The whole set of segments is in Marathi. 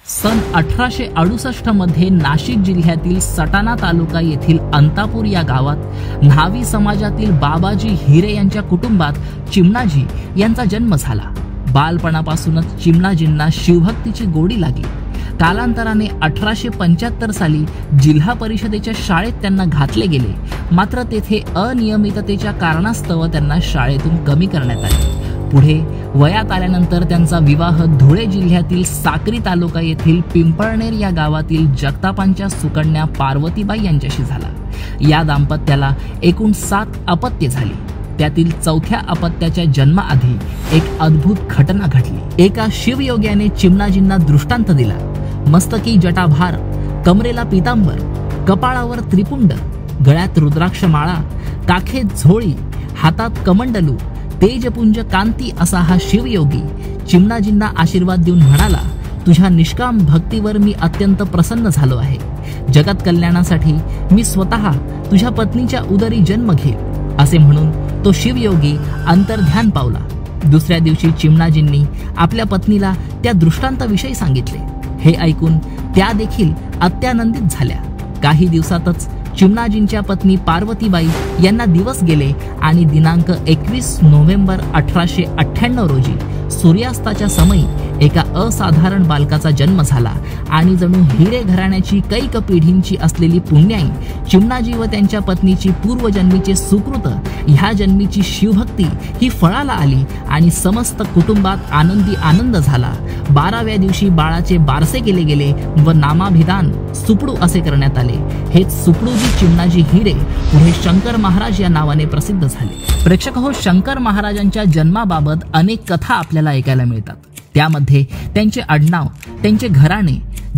सन 1868 मध्ये नाशिक जिल्ह्यातील सटाणा तालुका येथील अंतापूर या गावात न्हावी समाजातील बाबाजी हिरे यांच्या कुटुंबात चिमणाजी यांचा जन्म झाला। बालपणापासूनच चिमणाजींना शिवभक्तीची गोडी लागली। कालांतराने 1875 साली जिल्हा परिषदेच्या शाळेत त्यांना घातले गेले, मात्र तेथे अनियमिततेच्या कारणास्तव त्यांना शाळेतून कमी करण्यात आले। पुढे वयात आल्यानंतर त्यांचा विवाह धुळे जिल्ह्यातील साक्री तालुका येथील पिंपळनेर या गावातील जगतापांच्या सुकन्या पार्वतीबाई यांच्याशी झाला। या दाम्पत्याला एकूण 7 अपत्ये झाली। त्यातील 4थ्या अपत्याच्या जन्माआधी एक अद्भुत घटना घडली। एका शिवयोग्याने चिमणाजींना दृष्टांत दिला। मस्तकी जटाभार, कमरेला पितांबर, कपाळावर त्रिपुंड, गळ्यात रुद्राक्ष माळा, काखेत झोळी, हातात कमंडलू, तेजपुंज कांती असा हा शिवयोगी चिमणाजींना आशीर्वाद देऊन म्हणाला, तुझ्या निष्काम भक्तीवर मी अत्यंत प्रसन्न झालो आहे। जगत कल्याणासाठी मी स्वतः तुझ्या पत्नीच्या उदरी जन्म घेईल असे म्हणून तो शिवयोगी अंतर्ध्यान पावला। दुसऱ्या दिवशी चिमणाजींनी आपल्या पत्नीला त्या दृष्टांताविषयी सांगितले। हे ऐकून त्या देखील अत्यानंदित झाल्या। काही दिवसातच चिमणाजींच्या पत्नी पार्वतीबाई यांना दिवस गेले आणि दिनांक 21 नोव्हेंबर 1898 रोजी सूर्यास्ताच्या समयी एका असाधारण बालकाचा जन्म झाला आणि जणू हिरे घराण्याची कैक पिढींची असलेली पुण्याई चिमणाजी व त्यांच्या पत्नीची पूर्वजन्मीचे सुकृत ह्या जन्मीची शिवभक्ती ही फळाला आली आणि समस्त कुटुंबात आनंदी आनंद झाला। 12व्या दिवशी बाळाचे बारसे केले गेले व नामाभिधान सुपडू असे करण्यात आले। हेच सुपडूजी चिमणाजी हिरे पुढे शंकर महाराज या नावाने प्रसिद्ध झाले। प्रेक्षक हो, शंकर महाराजांच्या जन्माबाबत अनेक कथा आपल्याला ऐकायला मिळतात। त्यामध्ये त्यांचे आडनाव, त्यांचे घराणे,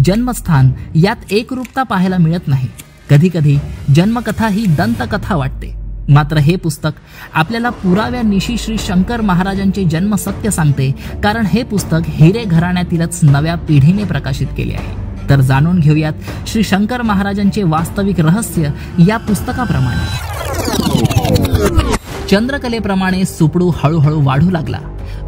जन्मस्थान यात एकरूपता पाहायला मिळत नाही। कधी कधी जन्मकथा ही दंतकथा वाटते, मात्र हे पुस्तक आपल्याला पुराव्यानिशी श्री शंकर महाराजांचे जन्म सत्य सांगते, कारण हे पुस्तक हिरे घराण्यातीलच नव्या पिढीने प्रकाशित केले आहे। तर जाणून घेऊयात श्री शंकर महाराजांचे वास्तविक रहस्य या पुस्तकाप्रमाणे। चंद्रकलेप्रमाणे सुपडू हळूहळू वाढू लागला।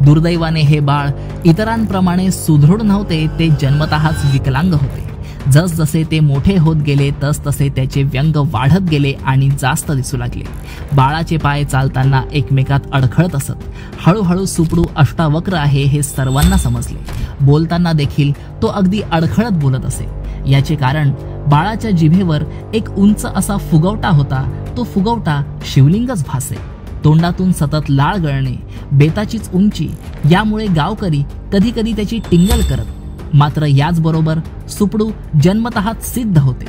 दुर्दैवाने हे बाळ इतरांप्रमाणे सुदृढ नव्हते, ते जन्मतःच विकलांग होते। जसजसे ते मोठे होत गेले तसतसे त्याचे व्यंग वाढत गेले आणि जास्त दिसू लागले। बाळाचे पाय चालताना एकमेकात अडखळत असत। हळूहळू सुपडू अष्टावक्र आहे हे सर्वांना समजले। बोलताना देखील तो अगदी अडखळत बोलत असे। याचे कारण बाळाच्या जिभेवर एक उंच असा फुगवटा होता। तो फुगवटा शिवलिंगच भासे। तोंडातून सतत लाळ गळणे, बेताचीच उंची यामुळे गावकरी कधी कधी त्याची टिंगल करत। मात्र याचबरोबर सुपडू जन्मतःच सिद्ध होते।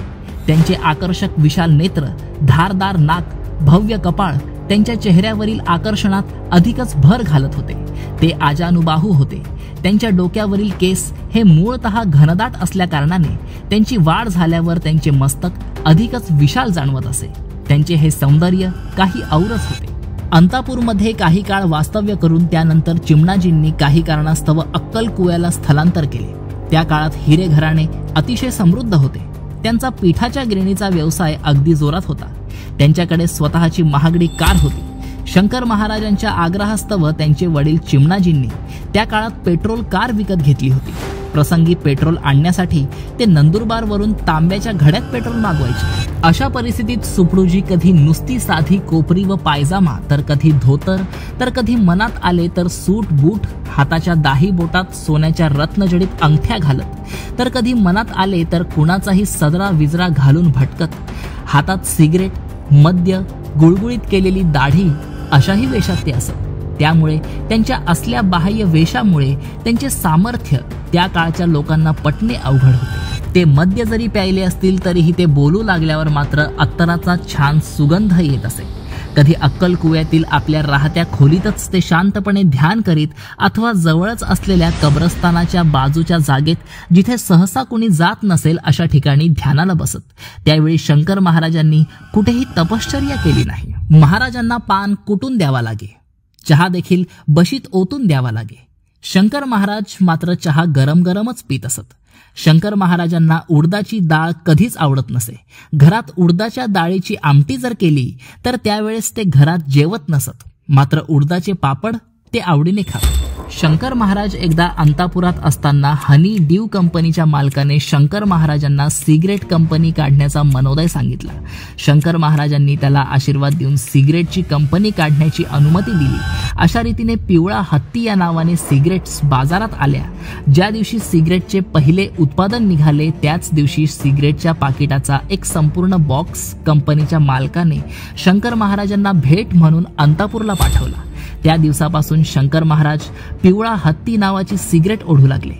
त्यांचे आकर्षक विशाल नेत्र, धारदार नाक, भव्य कपाळ त्यांच्या चेहऱ्यावरील आकर्षणात अधिकच भर घालत होते। ते आजानुबाहू होते। त्यांच्या डोक्यावरील केस हे मूळतः घनदाट असल्या कारणाने त्यांची वाढ झाल्यावर त्यांचे मस्तक अधिकच विशाल जाणवत असे। त्यांचे हे सौंदर्य काही औरच होते। अंतापूरमध्ये काही काळ वास्तव्य करून त्यानंतर चिमणाजींनी काही कारणास्तव अक्कलकुव्याला स्थलांतर केले। त्या काळात हिरे घराणे अतिशय समृद्ध होते। त्यांचा पिठाच्या गिरणीचा व्यवसाय अगदी जोरात होता। त्यांच्याकडे स्वतःची महागडी कार होती। शंकर महाराजांच्या आग्रहास्तव त्यांचे वडील चिमणाजींनी त्या काळात पेट्रोल कार विकत घेतली होती। प्रसंगी पेट्रोल आणण्यासाठी ते नंदुरबारवरून तांब्याच्या घड्यात पेट्रोल मागवायचे। अशा परिस्थितीत सुपडूजी कधी नुसती साधी कोपरी व पायजामा, तर कधी धोतर, तर कधी मनात आले तर सूट बूट, हाताच्या दाही बोटात सोन्याच्या रत्नजडित अंगठ्या घालत, तर कधी मनात आले तर कुणाचाही सदरा विजरा घालून भटकत, हातात सिगरेट, मद्य, गुळगुळीत केलेली दाढी अशाही वेशात ते असत। त्यामुळे त्यांच्या असल्या बाह्य वेशामुळे त्यांचे सामर्थ्य त्या काळच्या लोकांना पटणे अवघड होते। ते मद्य जरी प्यायले असतील तरीही ते बोलू लागल्यावर मात्र अत्तराचा छान सुगंध येत असे। कधी अक्कलकुव्यातील आपल्या राहत्या खोलीतच ते शांतपणे ध्यान करीत अथवा जवळच असलेल्या कब्रस्तानाच्या बाजूच्या जागेत जिथे सहसा कुणी जात नसेल अशा ठिकाणी ध्यानाला बसत। त्यावेळी शंकर महाराजांनी कुठेही तपश्चर्या केली नाही। महाराजांना पान कुटून द्यावा लागे, चहा देखील बशीत ओतून द्यावा लागे। शंकर महाराज मात्र चहा गरम गरमच पीत असत। शंकर महाराजांना उडदाची डाळ कधीच आवडत नसे। घरात उडदाच्या डाळीची आमटी जर केली तर त्यावेळेस ते घरात जेवत नसत। मात्र उडदाचे पापड ते आवडीने खात. शंकर महाराज एकदा अंतापुरात असताना हनी ड्यू कंपनीच्या मालकाने शंकर महाराजांना सिगरेट कंपनी काढण्याचा मनोदय सांगितला. शंकर महाराजांनी त्याला आशीर्वाद देऊन सिगरेटची कंपनी काढण्याची अनुमती दिली. अशा रीतीने पिवळा हत्ती या नावाने सिगरेट्स बाजारात आल्या. ज्या दिवशी सिगरेटचे पहिले उत्पादन निघाले त्याच दिवशी सिगरेटच्या पाकिटाचा एक संपूर्ण बॉक्स कंपनीच्या मालकाने शंकर महाराजांना भेट म्हणून अंतापूरला पाठवला. त्या दिवसापासून शंकर महाराज पिवळा हत्ती नावाची सिगरेट ओढू लागले.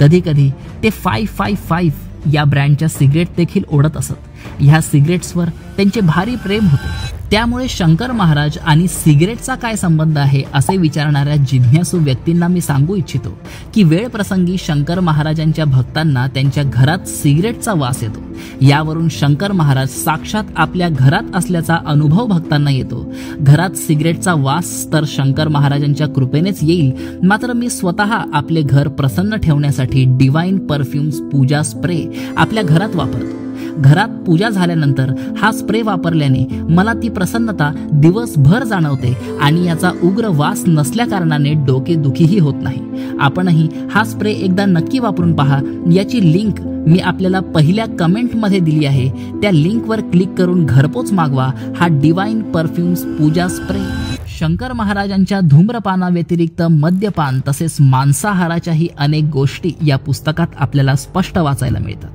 कधी कधी ते 555 या ब्रँडच्या सिगरेट देखील ओढत असत. ह्या सिगरेट्सवर त्यांचे भारी प्रेम होते. त्यामुळे शंकर महाराज आणि सिगरेटचा काय संबंध आहे असे विचारणाऱ्या जिज्ञासू व्यक्तींना मी सांगू इच्छितो की वेळ प्रसंगी शंकर महाराजांच्या भक्तांना त्यांच्या घरात सिगरेटचा वास येतो. यावरून शंकर महाराज साक्षात आपल्या घरात असल्याचा अनुभव भक्तांना येतो. घरात सिगरेटचा वास तर शंकर महाराजांच्या कृपेनेच येईल, मात्र मी स्वतः आपले घर प्रसन्न ठेवण्यासाठी डिवाइन परफ्यूम्स पूजा स्प्रे आपल्या घरात वापरतो. घरात पूजा झाल्यानंतर हा स्प्रे वापरल्याने मला ती प्रसन्नता दिवसभर जाणवते आणि याचा उग्र वास नसल्या कारणाने डोकेदुखीही होत नाही. आपणही हा स्प्रे एकदा नक्की वापरून पहा. याची लिंक मी आपल्याला पहिल्या कमेंटमध्ये दिली आहे. त्या लिंकवर क्लिक करून घरपोच मागवा हा डिवाइन परफ्यूम्स पूजा स्प्रे. शंकर महाराजांच्या धूम्रपानाव्यतिरिक्त मद्यपान तसेच मांसाहाराच्याही अनेक गोष्टी या पुस्तकात आपल्याला स्पष्ट वाचायला मिळतात.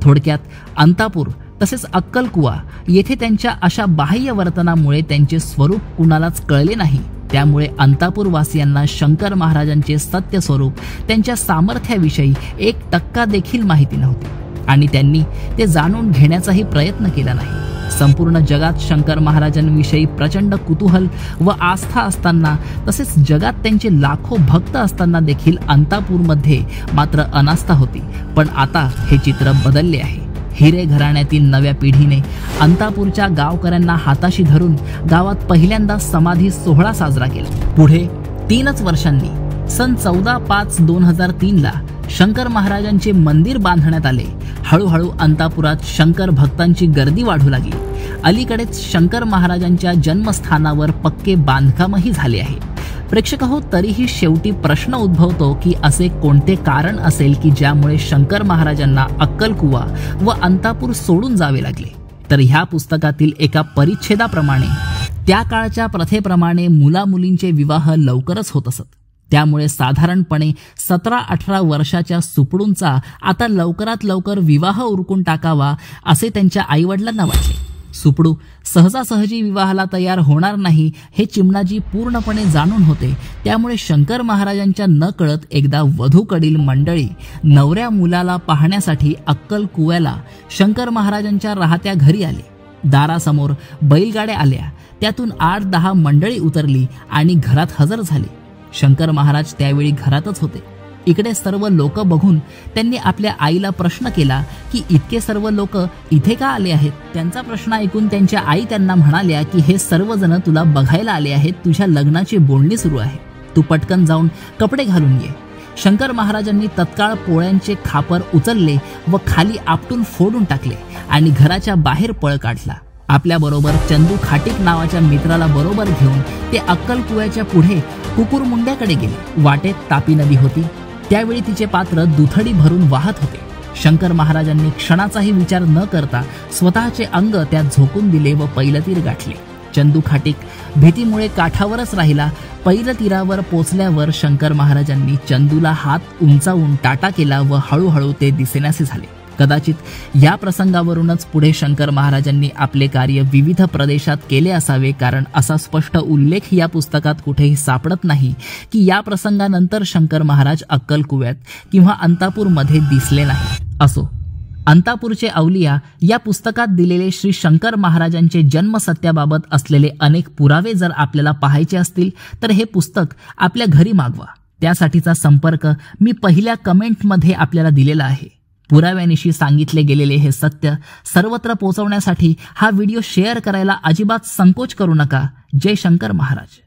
थोडक्यात अंतापूर तसेच अक्कलकुवा येथे त्यांच्या अशा बाह्य वर्तनामुळे त्यांचे स्वरूप कुणालाच कळले नाही. त्यामुळे अंतापूरवासियांना शंकर महाराजांचे सत्य स्वरूप त्यांच्या सामर्थ्याविषयी 1% देखील माहिती नव्हती आणि त्यांनी ते जाणून घेण्याचाही प्रयत्न केला नाही. संपूर्ण जगात शंकर महाराजांविषयी प्रचंड कुतूहल व आस्था असताना तसेच जगात त्यांचे लाखो भक्त असताना देखील अंतापूरमध्ये मात्र अनास्था होती. पण आता हे चित्र बदलले आहे. हिरे घराण्यातील नव्या पिढीने अंतापूरच्या गावकऱ्यांना हाताशी धरून गावात पहिल्यांदा समाधी सोहळा साजरा केला. पुढे 3 वर्षांनी सन 14/5/2003 शंकर महाराजांचे मंदिर बांधण्यात आले. हळूहळू अंतापुरात शंकर भक्तांची गर्दी वाढू लागली. अलीकडेच शंकर महाराजांच्या जन्मस्थानावर पक्के बांधकामही झाले आहे. प्रेक्षक हो, तरीही शेवटी प्रश्न उद्भवतो की असे कोणते कारण असेल की ज्यामुळे शंकर महाराजांना अक्कलकुवा व अंतापूर सोडून जावे लागले. तर ह्या पुस्तकातील एका परिच्छेदाप्रमाणे त्या काळच्या प्रथेप्रमाणे मुलामुलींचे विवाह लवकरच होत असत. त्यामुळे साधारणपणे 17-18 वर्षाच्या सुपडूंचा आता लवकरात लवकर विवाह उरकून टाकावा असे त्यांच्या आईवडिलांना वाटले. सुपडू सहजासहजी विवाहाला तयार होणार नाही हे चिमणाजी पूर्णपणे जाणून होते. त्यामुळे शंकर महाराजांच्या नकळत एकदा वधूकडील मंडळी नवऱ्या मुलाला पाहण्यासाठी अक्कलकुव्याला शंकर महाराजांच्या राहत्या घरी आले. दारासमोर बैलगाड्या आल्या. त्यातून 8-10 मंडळी उतरली आणि घरात हजर झाली. शंकर महाराज त्यावेळी घरातच होते. इकडे सर्व लोक बघून त्यांनी आपल्या आईला प्रश्न केला की इतके सर्व लोक इथे का आले आहेत. त्यांचा प्रश्न ऐकून त्यांच्या आई त्यांना म्हणाल्या की हे सर्वजण तुला बघायला आले आहेत. तुझ्या लग्नाची बोलणी सुरू आहे. तू पटकन जाऊन कपडे घालून ये. शंकर महाराजांनी तत्काळ पोळ्यांचे खापर उचलले व खाली आपटून फोडून टाकले आणि घराच्या बाहेर पळ काढला. आपल्याबरोबर चंदू खाटीक नावाच्या मित्राला बरोबर घेऊन ते अक्कलकुव्याच्या पुढे कुकुरमुंड्याकडे गेले. वाटेत तापी नदी होती. त्यावेळी तिचे पात्र दुथडी भरून वाहत होते. शंकर महाराजांनी क्षणाचाही विचार न करता स्वतःचे अंग त्यात झोकून दिले व पैलतीर गाठले. चंदू खाटीक भीतीमुळे काठावरच राहिला. पैलतीरावर पोचल्यावर शंकर महाराजांनी चंदूला हात उंचावून टाटा केला व हळूहळू ते दिसेनासे झाले. कदाचित या प्रसंगावरूनच पुढे शंकर महाराजांनी आपले कार्य विविध प्रदेशात केले असावे, कारण असा स्पष्ट उल्लेख या पुस्तकात कुठेही सापडत नाही की या प्रसंगानंतर शंकर महाराज अक्कलकुव्यात किंवा अंतापूरमध्ये दिसले नाही. असो, अंतापूरचे अवलिया या पुस्तकात दिलेले श्री शंकर महाराजांचे जन्मसत्याबाबत असलेले अनेक पुरावे जर आपल्याला पाहायचे असतील तर हे पुस्तक आपल्या घरी मागवा. त्यासाठीचा संपर्क मी पहिल्या कमेंटमध्ये आपल्याला दिलेला आहे. पुराव्यानिशी सांगितले गेलेले हे सत्य सर्वत्र पोहोचवण्यासाठी हा व्हिडिओ शेअर करायला अजिबात संकोच करू नका. जय शंकर महाराज.